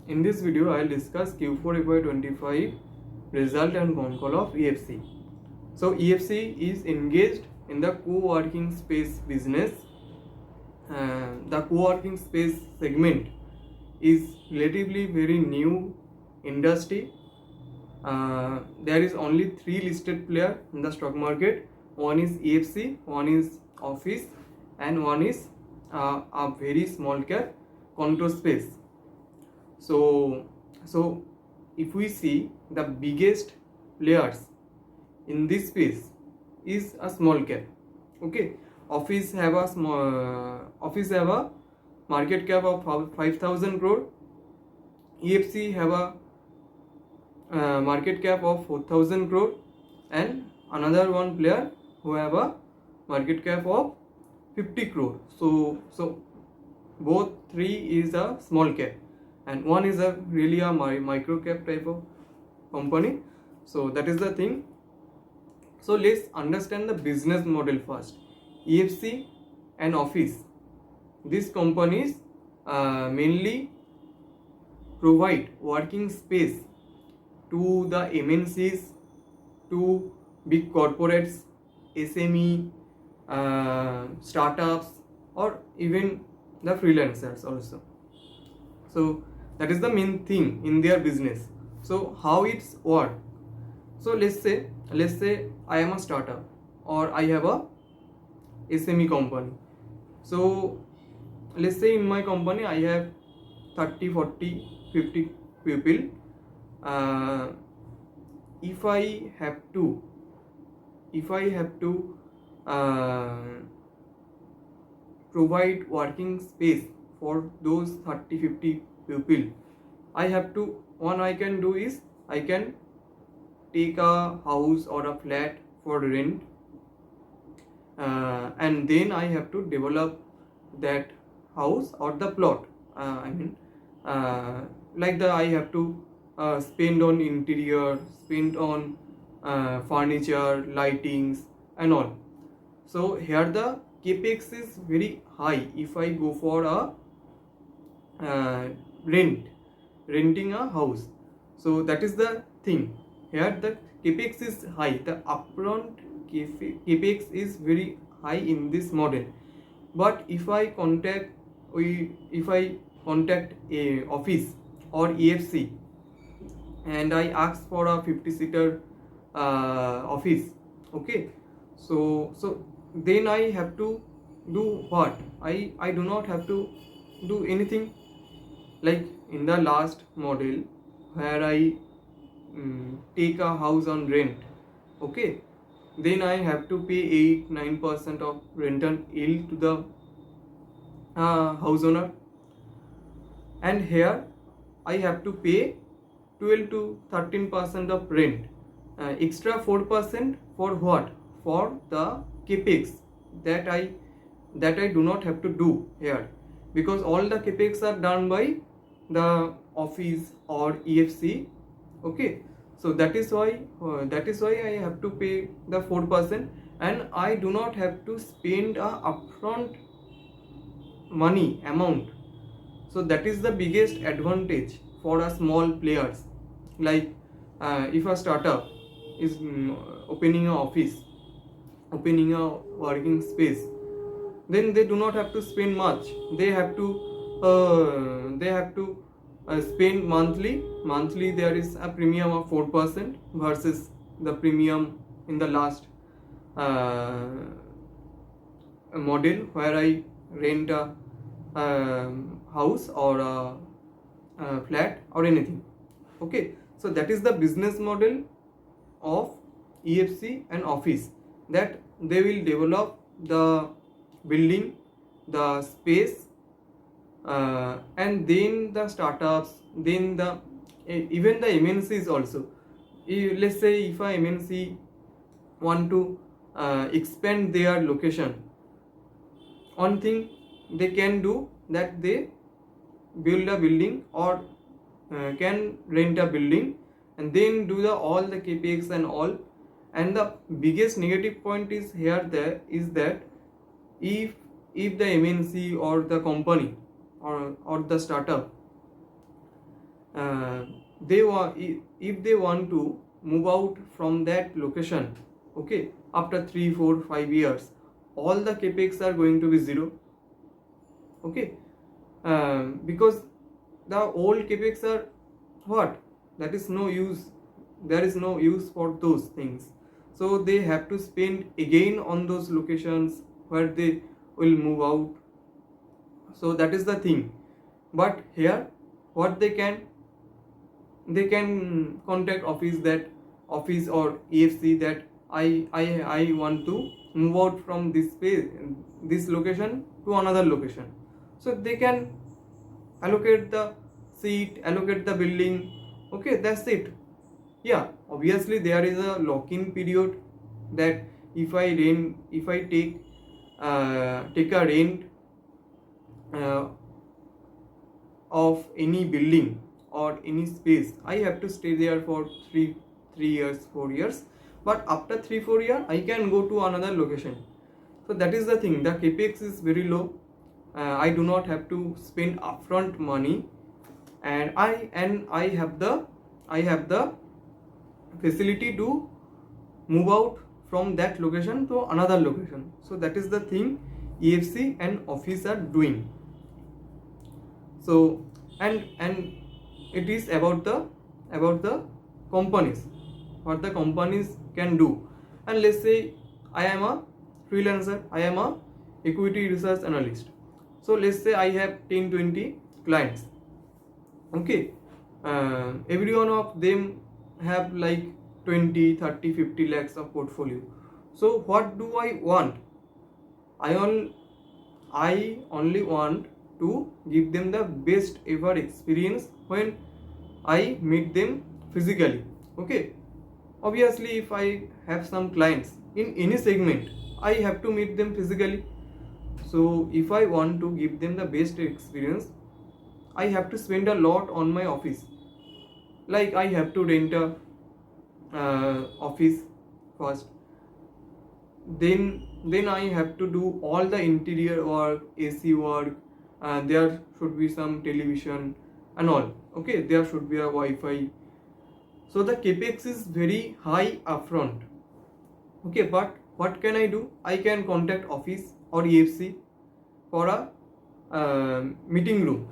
In this video, I'll discuss Q4 FY25 result and Concall of EFC. So EFC is engaged in the co-working space business. The co-working space segment is relatively very new industry. There is only 3 listed players in the stock market. One is EFC, one is Office, and one is a very small cap Concall space. So if we see, the biggest players in this space is a small cap. Okay, Office have a market cap of 5,000 crore. EFC have a market cap of 4,000 crore, and another one player who have a market cap of 50 crore. So both three is a small cap, and one is a really a micro cap type of company. So that is the thing. So let's understand the business model first. EFC and Office, these companies mainly provide working space to the MNCs, to big corporates, SME, startups, or even the freelancers also. So that is the main thing in their business. So how it's work? So let's say I am a startup, or I have a SME company. So let's say in my company I have 30, 40, 50 people. If I have to provide working space for those 30, 50 people, I can do is I can take a house or a flat for rent, and then I have to develop that house or the plot. I have to spend on interior, spend on furniture, lightings, and all. So here the capex is very high if I go for a renting a house. So that is the thing. Here the capex is high. The upfront capex is very high in this model. But if I contact a Office or EFC, and I ask for a 50-seater office, okay, so then I have to do what? I do not have to do anything. Like in the last model where I take a house on rent, okay, then I have to pay 8-9% of rental yield to the house owner, and here I have to pay 12 to 13% of rent, extra 4% for what? For the capex that I do not have to do here, because all the capex are done by the Office or EFC. Okay, so that is why I have to pay the 4%, and I do not have to spend a upfront money amount. So that is the biggest advantage for a small players. Like if a startup is opening an office, opening a working space, then they do not have to spend much. They have to spend monthly. There is a premium of 4% versus the premium in the last model where I rent a house or a flat or anything. Okay, so that is the business model of EFC and Office, that they will develop the building, the space, and then the startups, then even the MNCs also. Let's say if a MNC want to expand their location, one thing they can do, that they build a building or can rent a building, and then do all the capex and all. And the biggest negative point is that if the MNC or the company or the startup uh, if they want to move out from that location, okay, after 3 4 5 years, all the capex are going to be zero, okay, because the old capex are what, that is no use, there is no use for those things, so they have to spend again on those locations where they will move out. So that is the thing. But here what they can contact office or EFC that I want to move out from this space, this location to another location. So they can allocate the seat, allocate the building. Okay, that's it. Yeah, obviously there is a lock-in period that if I take a rent uh, of any building or any space, I have to stay there for 3 years 4 years, but after 3 4 years I can go to another location. So that is the thing, the capex is very low. I do not have to spend upfront money, and I have the facility to move out from that location to another location. So that is the thing EFC and office are doing. So and it is about the companies, what the companies can do. And let's say I am a freelancer, I am a equity research analyst. So let's say I have 10-20 clients, okay, every one of them have like 20-30-50 lakhs of portfolio. So what do I want? I only want to give them the best ever experience when I meet them physically. Okay, obviously if I have some clients in any segment, I have to meet them physically. So if I want to give them the best experience, I have to spend a lot on my office. Like I have to rent a office first, then I have to do all the interior work, AC work, there should be some television and all, okay, there should be a Wi-Fi. So the capex is very high upfront, okay. But what can I do? I can contact office or EFC for a meeting room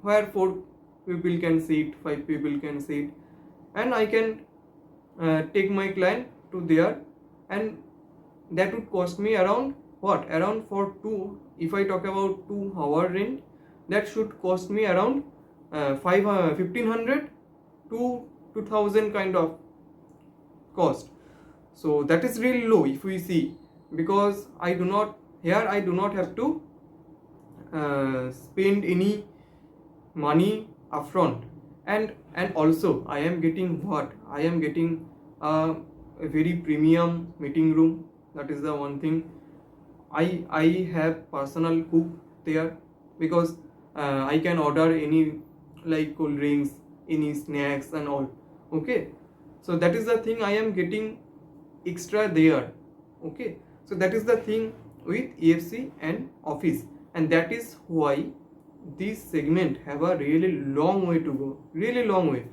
where 4 people can sit, 5 people can sit, and I can take my client to there, and that would cost me around what, around for two, if I talk about 2 hour rent, that should cost me around 1500 to 2000 kind of cost. So that is really low if we see, because I do not have to spend any money upfront, and also I am getting a very premium meeting room. That is the one thing. I have personal cook there, because I can order any like cold drinks, any snacks and all, okay. So that is the thing, I am getting extra there, okay. So that is the thing with EFC and office, and that is why this segment have a really long way to go, really long way.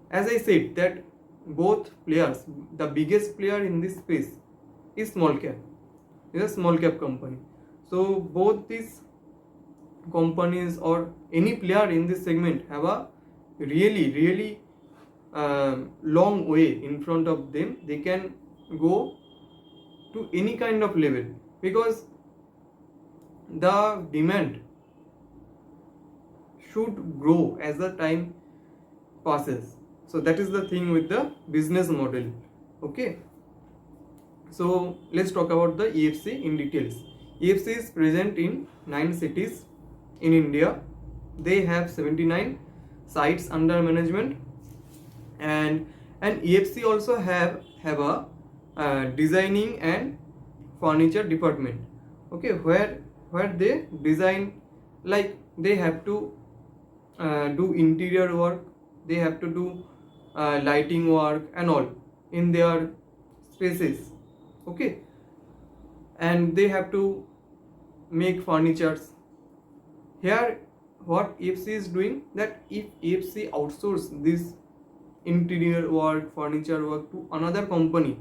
As I said that both players, the biggest player in this space is small cap, is a small cap company. So both these companies or any player in this segment have a really long way in front of them. They can go to any kind of level, because the demand should grow as the time passes. So that is the thing with the business model, okay. So let's talk about the EFC in details. EFC is present in 9 cities in India. They have 79 sites under management, and EFC also have a designing and furniture department, okay, where they design, like they have to do interior work, they have to do lighting work and all in their spaces, okay, and they have to make furnitures. Here what EFC is doing, that if EFC outsource this interior work, furniture work to another company,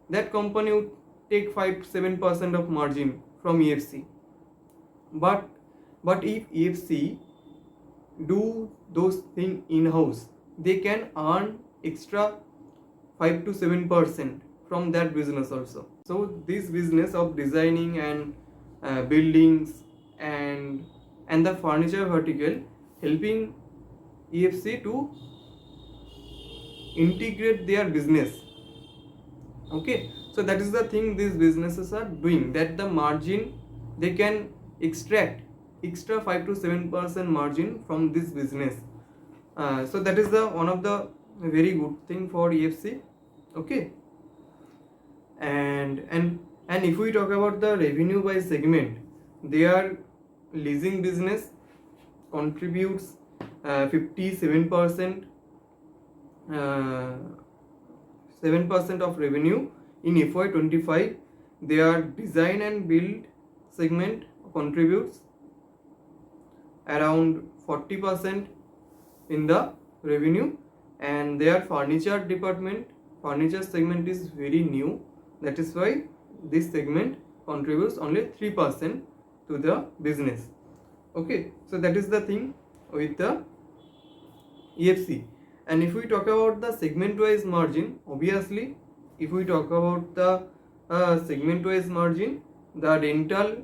that company would take 5-7% of margin from EFC. But if EFC do those things in-house, they can earn extra 5-7% from that business also. So this business of designing and buildings and the furniture vertical helping EFC to integrate their business. Okay, so that is the thing these businesses are doing, that the margin they can extract extra 5-7% margin from this business. So that is the one of the very good thing for EFC. Okay, and if we talk about the revenue by segment, their leasing business contributes 57% 7% of revenue in FY25. Their design and build segment contributes around 40% in the revenue, and their furniture segment is very new. That is why this segment contributes only 3% to the business. Okay, so that is the thing with the EFC. And if we talk about the segment wise margin, obviously if we talk about the segment wise margin, the rental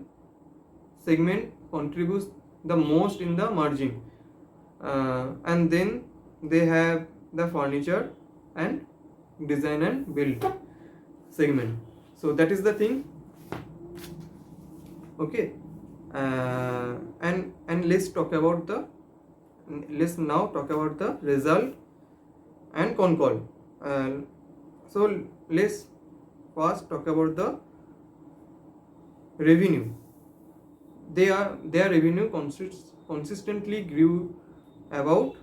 segment contributes the most in the margin, and then they have the furniture and design and build segment. So that is the thing. Okay, and let's now talk about the result and Concall. So let's first talk about the revenue. Their revenue consistently grew about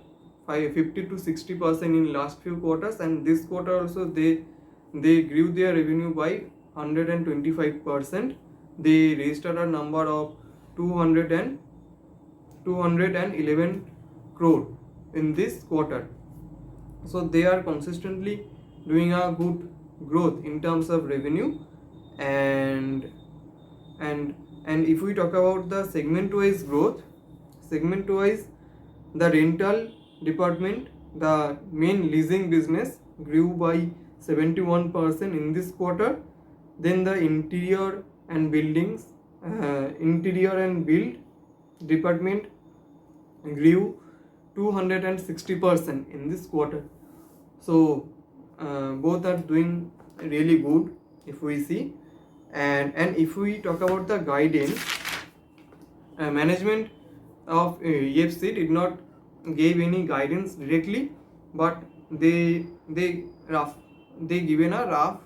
50-60% in last few quarters, and this quarter also they grew their revenue by 125%. They registered a number of 211 crore in this quarter. So they are consistently doing a good growth in terms of revenue. And if we talk about the segment wise growth, segment wise, the rental department, the main leasing business, grew by 71% in this quarter. Then the interior and build department grew 260% in this quarter. So both are doing really good if we see. And if we talk about the guidance, management of EFC did not give any guidance directly, but they given a rough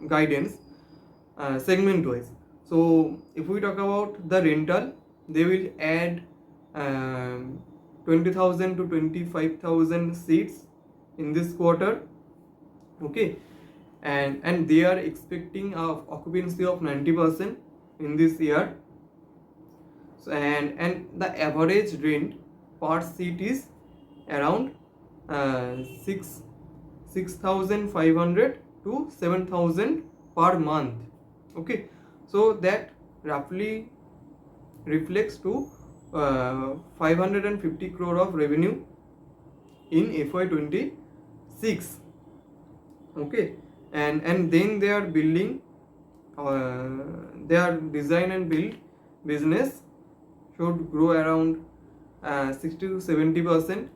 guidance segment wise. So if we talk about the rental, they will add 20,000 to 25,000 seats in this quarter. Okay, and they are expecting a occupancy of 90% in this year. So and the average rent per seat is around 6,500 to 7,000 per month. Okay, so that roughly reflects to 550 crore of revenue in FY26. Okay, and then they are building their design and build business should grow around 60 to 70%.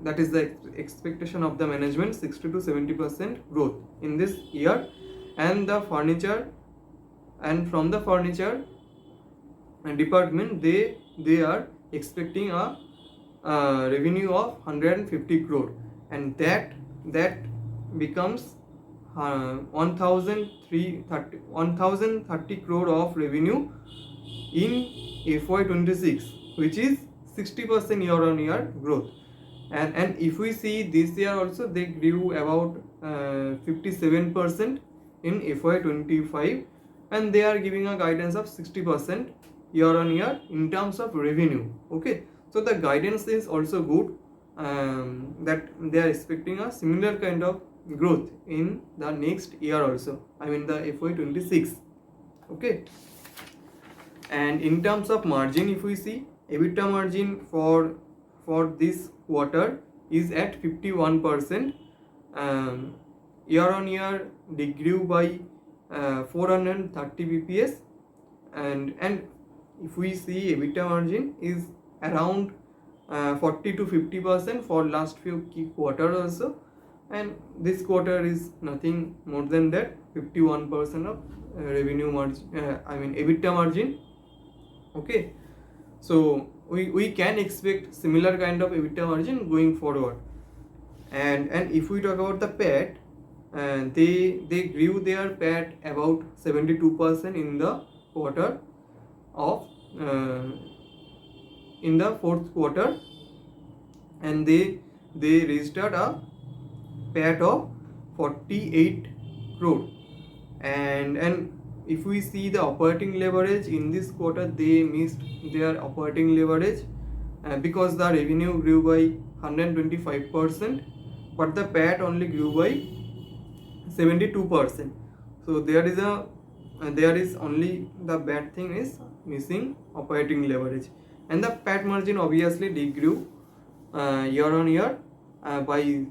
That is the expectation of the management, 60 to 70% growth in this year. And the furniture, and from the furniture department, they are expecting a revenue of 150 crore, and that becomes 1,030 crore of revenue in FY26, which is 60% year on year growth. And if we see this year also, they grew about 57% in FY25, and they are giving a guidance of 60% year on year in terms of revenue. Okay, so the guidance is also good, that they are expecting a similar kind of growth in the next year also, I mean the FY26. Okay, and in terms of margin, if we see, EBITDA margin for this quarter is at 51%. Year on year degrew by 430 bps, and if we see, EBITDA margin is around 40 to 50% for last few key quarters also, and this quarter is nothing more than that, 51% of revenue margin, I mean EBITDA margin. Okay, so we can expect similar kind of EBITDA margin going forward. And if we talk about the PAT, they grew their PAT about 72% in the quarter of in the fourth quarter, and they registered a PAT of 48 crore. And if we see the operating leverage in this quarter, they missed their operating leverage because the revenue grew by 125%, but the PAT only grew by 72%. So there is only the bad thing is missing operating leverage, and the PAT margin obviously degrew year on year by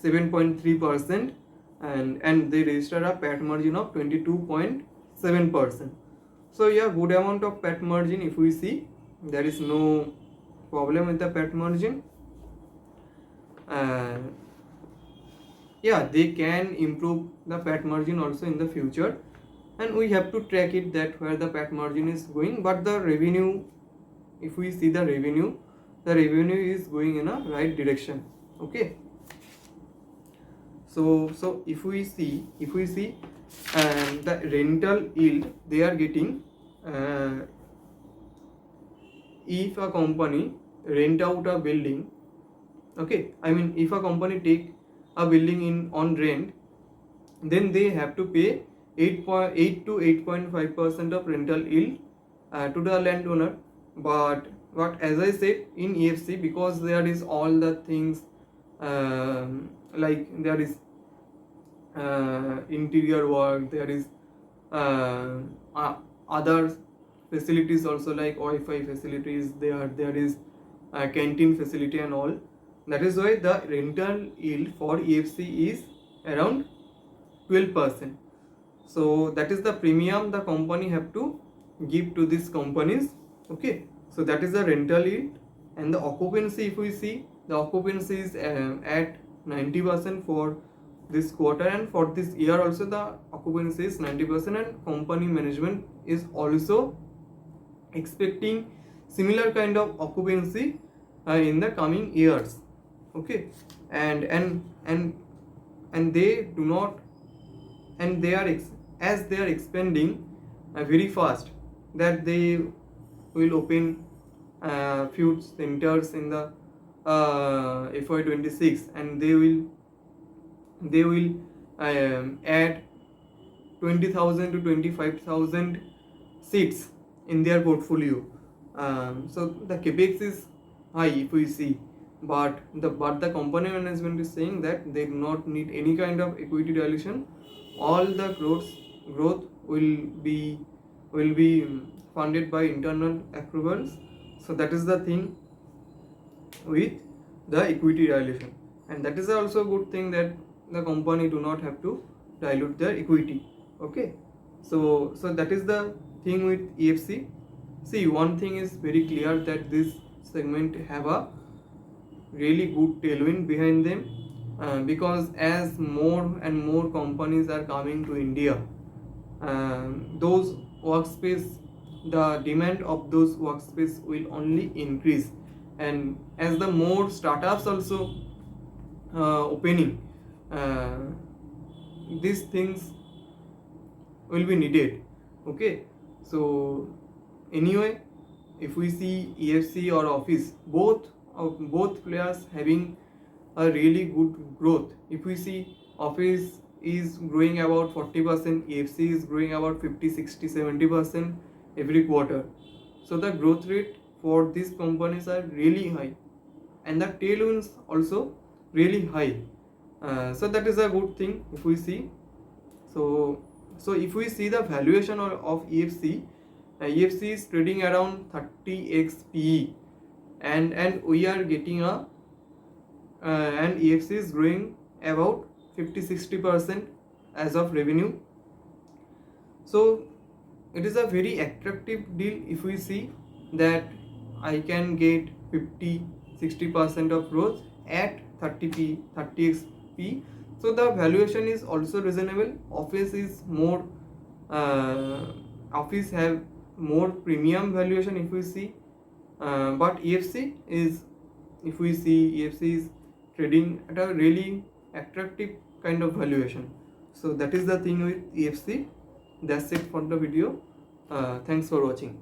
7.3%, and they registered a PAT margin of 22.7%. So yeah, good amount of PAT margin. If we see, there is no problem with the PAT margin. Yeah, they can improve the PAT margin also in the future, and we have to track it that where the PAT margin is going. But the revenue, if we see the revenue is going in a right direction. Okay, so if we see the rental yield they are getting, if a company rent out a building, okay, I mean if a company take a building on rent, then they have to pay 8 to 8.5% of rental yield to the landowner. But as I said, in EFC, because there is all the things like there is interior work, there is other facilities also like Wi-Fi facilities, there is canteen facility and all. That is why the rental yield for EFC is around 12%. So that is the premium the company have to give to these companies. Okay, so that is the rental yield. And the occupancy, if we see, the occupancy is at 90% for this quarter, and for this year also the occupancy is 90%, and company management is also expecting similar kind of occupancy in the coming years. Okay, and they do not, and they are as they are expanding very fast, that they will open few centers in the FY26, and they will add 20,000 to 25,000 seats in their portfolio. So the capex is high if we see, but the company management is saying that they do not need any kind of equity dilution. All the growth will be funded by internal accruals. So that is the thing with the equity dilution, and that is also a good thing, that the company do not have to dilute their equity. Okay, so that is the thing with EFC. See, one thing is very clear, that this segment have a really good tailwind behind them, because as more and more companies are coming to India, those workspace, the demand of those workspace will only increase, and as the more startups also opening, these things will be needed. Okay, so anyway, if we see EFC or office, both players having a really good growth. If we see, office is growing about 40%, EFC is growing about 50, 60, 70% every quarter. So the growth rate for these companies are really high, and the tailwinds also really high. So that is a good thing if we see. So if we see the valuation of EFC, EFC is trading around 30x PE, and we are getting a and EFC is growing about 50-60% as of revenue. So it is a very attractive deal if we see that I can get 50-60% of growth at 30x P. So the valuation is also reasonable. Office have more premium valuation if we see, but EFC is, if we see, EFC is trading at a really attractive kind of valuation. So that is the thing with EFC. That's it for the video. Thanks for watching.